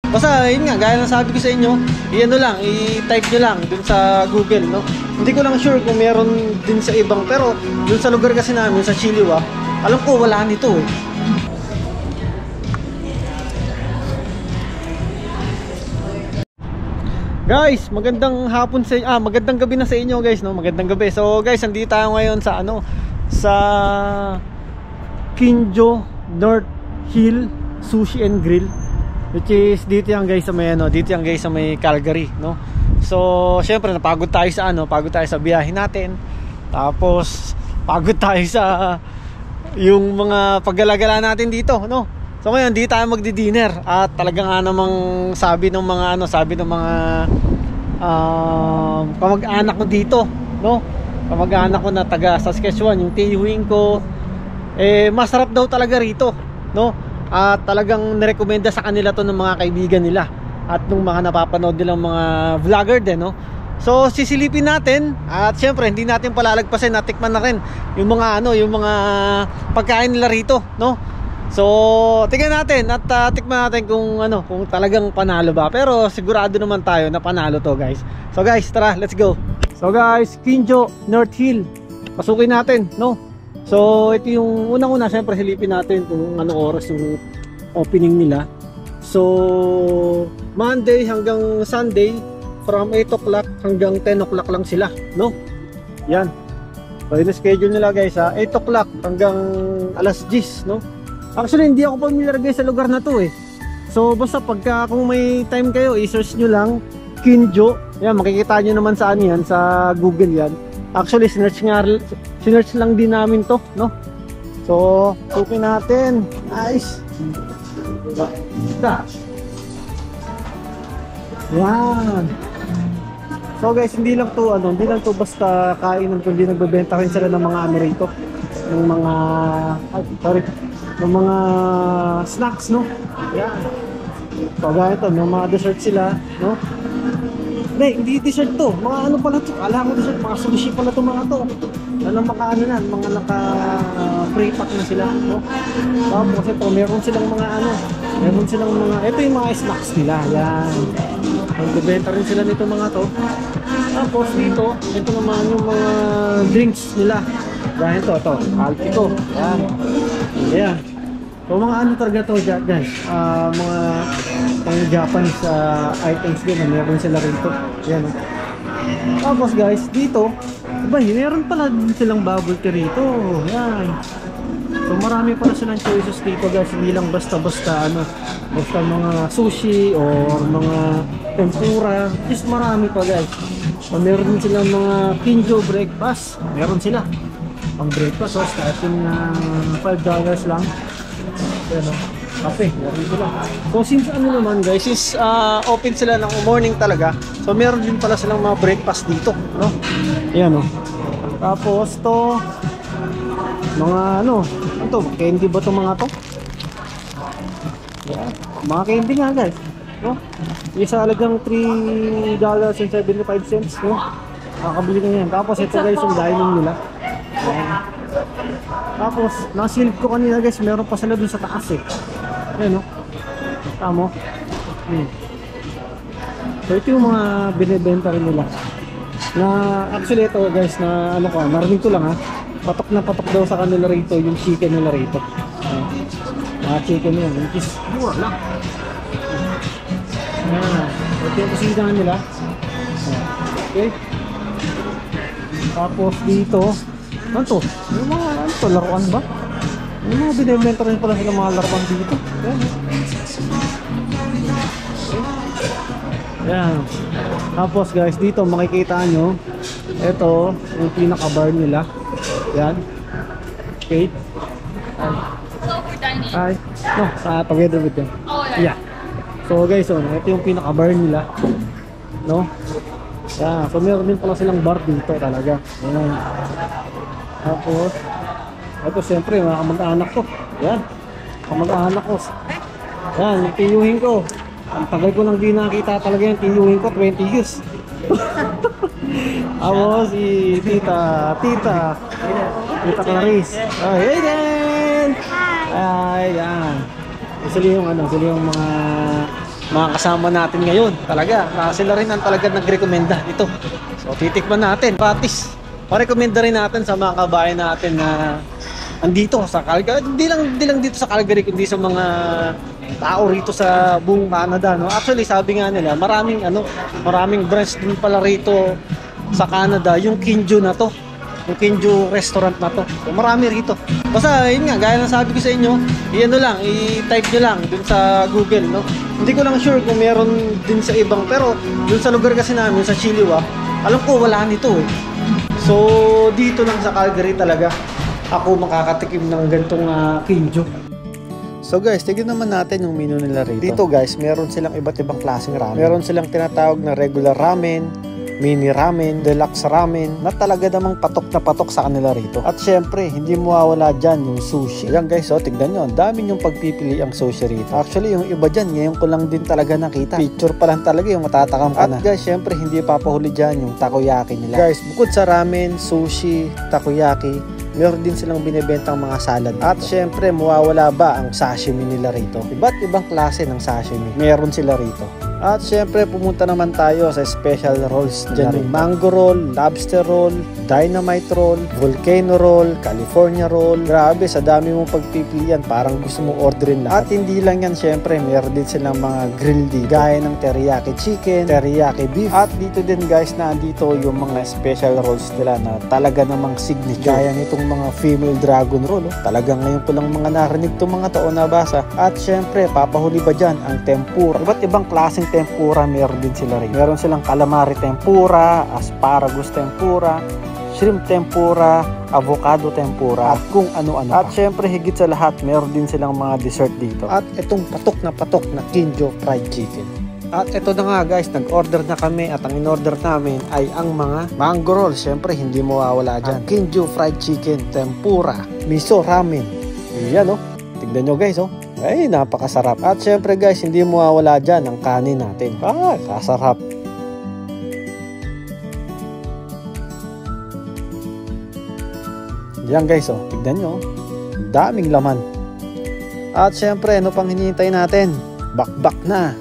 Basta yun nga, gaya ng sabi ko sa inyo, i-ano lang, i-type nyo lang dun sa Google, no? Hindi ko lang sure kung meron din sa ibang, pero dun sa lugar kasi namin, sa Chiliwa, alam ko wala nito eh. Guys, magandang hapon sa magandang gabi na sa inyo guys, no? Magandang gabi. So guys, andito tayo ngayon sa sa Kinjo North Hill Sushi and Grill, which is dito yan guys sa may dito yan guys sa may Calgary, no? So, syempre napagod tayo sa pagod tayo sa biyahe natin. Tapos pagod tayo sa yung mga paggalagala natin dito, no? So ngayon, di tayo magdi-dinner at talagang namang sabi ng mga kamag-anak ko dito, no? Kamag-anak ko na taga Saskatchewan, yung tiyuhin ko, masarap daw talaga rito, no? At talagang nirekomenda sa kanila to ng mga kaibigan nila at nung mga napapanood nilang mga vlogger din, no? So sisilipin natin at syempre hindi natin palalagpasin, natikman na rin yung mga yung mga pagkain nila rito, no? So, tingnan natin at tikman natin kung kung talagang panalo ba. Pero sigurado naman tayo na panalo to, guys. So, guys, tara, let's go. So, guys, Kinjo North Hill. Pasukin natin, no? So, ito yung unang-una, syempre silipin natin kung anong oras yung opening nila. So, Monday hanggang Sunday from 8 o'clock hanggang 10 o'clock lang sila, no? Yan. So, yung schedule nila, guys, 8 o'clock hanggang alas 10, no? Actually, hindi ako familiar guys sa lugar na to eh. So, basta pagka kung may time kayo, i-search nyo lang Kinjo. Yan, makikita nyo naman sa yan, sa Google yan. Actually, sinearch lang din namin to, no? So, tukin natin. Nice. Yan. So guys, hindi lang to basta kainan, kundi nagbebenta rin sila ng mga rito. Ng mga ng mga snacks, no? Yan. So ganito, may mga dessert sila, no? Hindi dessert to. Mga pala to? Alam mo dessert, mga sushi pala to mga to. Mga pre-pack na sila, no? Tapos ito, meron silang mga ito yung mga snacks nila. Yan. Nagbebenta rin sila nito mga to. Tapos dito, ito naman yung mga drinks nila. Yan ito, Alpito. Yan. Ayan. So mga talaga to guys, mga Japanese items din, meron sila rito. Ayan. Tapos guys, dito, meron pala din silang bubble tea rito. Ayan. So marami pala silang choices dito guys, hindi lang basta-basta basta mga sushi or mga tempura, just marami pa guys. So meron din silang mga Kinjo breakfast, meron sila. Ang breakfast, starting na $5 lang. Ayan, kape, meron sila. So since naman guys, is open sila ng morning talaga. So meron din pala silang mga breakfast dito, no? Ayan, no? Tapos to mga candy ba to mga to? Yeah, mga candy nga guys, no? Isa halagang $3.75, no? Nakakabili na yan. Tapos ito guys yung dining nila. Ayan. Tapos nasilip ko kanina guys, meron pa sila dun sa taas eh. Ayan, no? Tama. So ito yung mga binibenta rin nila. Na actually ito guys, na narinig ko lang patok na patok daw sa kanila rito yung chicken nila rito. Mga chicken nila, which is mura lang. Ito yung kusindahan nila. Okay. Tapos dito, yung mga laruan ba? Yung mga binibenta rin pala sila mga laruan dito. Ayan. Tapos guys, dito makikita nyo, ito yung pinaka-bar nila. Yan. Okay. Hi. No, together with them. Yeah. So guys, ito yung pinaka-bar nila. No? Yeah. So meron din pala silang bar dito talaga. Ayan. Tapos ito siyempre mga kamag-anak ko. Yan. Kamag-anak ko. Yan, yung tiyuhin ko. Ang tagal ko nang di nakita talaga yung tiyuhin ko, 20 years. Ako si Tita Clarice. Oh, hey then! Hi! Yan. Sila yung mga mga kasama natin ngayon. Talaga, sila rin ang talaga nagrekomenda ito. So titikman natin, practice. Pa-recommenda rin natin sa mga kabayan natin na andito sa Calgary. Hindi lang dito sa Calgary, kundi sa mga tao rito sa buong Canada, no? Actually, sabi nga nila, maraming branch din pala rito sa Canada, yung Kinju na to. Yung Kinju restaurant na to. So, marami rito. Basta, yun nga, gaya ng sabi ko sa inyo, i-type nyo lang dun sa Google, no? Hindi ko lang sure kung meron din sa ibang, pero dun sa lugar kasi namin, sa Chilliwack, alam ko wala nito eh. So, dito lang sa Calgary talaga ako makakatikim ng gantong Kinju. So guys, tignan naman natin yung menu nila rito. Dito guys, meron silang iba't ibang klaseng ramen. Meron silang tinatawag na regular ramen, mini ramen, deluxe ramen, na talaga namang patok na patok sa kanila rito. At syempre, hindi mawawala dyan yung sushi. Yan guys, tignan nyo, ang dami yung pagpipili ang sushi rito. Actually, yung iba dyan, ngayon ko lang din talaga nakita. Picture pa lang talaga yung matatakam ka na. At guys, syempre, hindi papahuli dyan yung takoyaki nila. Guys, bukod sa ramen, sushi, takoyaki, meron din silang binibentang mga salad. At syempre, mawawala ba ang sashimi nila rito? Iba't ibang klase ng sashimi meron sila rito. At syempre, pumunta naman tayo sa special rolls nila. Diyan yung mango roll, lobster roll, dynamite roll, volcano roll, California roll. Grabe, sa dami mong pagpipilian, parang gusto mong orderin lahat. At hindi lang yan, syempre, meron din silang mga grilled di, gaya ng teriyaki chicken, teriyaki beef. At dito din guys, na andito yung mga special rolls nila na talaga namang signature. Gaya nitong mga female dragon roll. Talagang ngayon ko lang mga narinig itong mga to nabasa. At syempre, papahuli ba dyan ang tempura? Iba't ibang klaseng tempura meron din sila rin. Meron silang calamari tempura, asparagus tempura, shrimp tempura, avocado tempura, at kung ano-ano. At syempre, higit sa lahat, meron din silang mga dessert dito. At itong patok na Kinju fried chicken. At ito na nga guys, nag-order na kami at ang in-order namin ay ang mga mango roll. Syempre, hindi mawawala dyan. Kinju fried chicken, tempura, miso ramen. Yan tignan nyo guys ay napakasarap. At syempre guys, hindi mawawala dyan ang kanin natin. Kasarap. Yan guys tignan nyo, daming laman. At syempre, ano pang hinihintay natin? Bakbak na.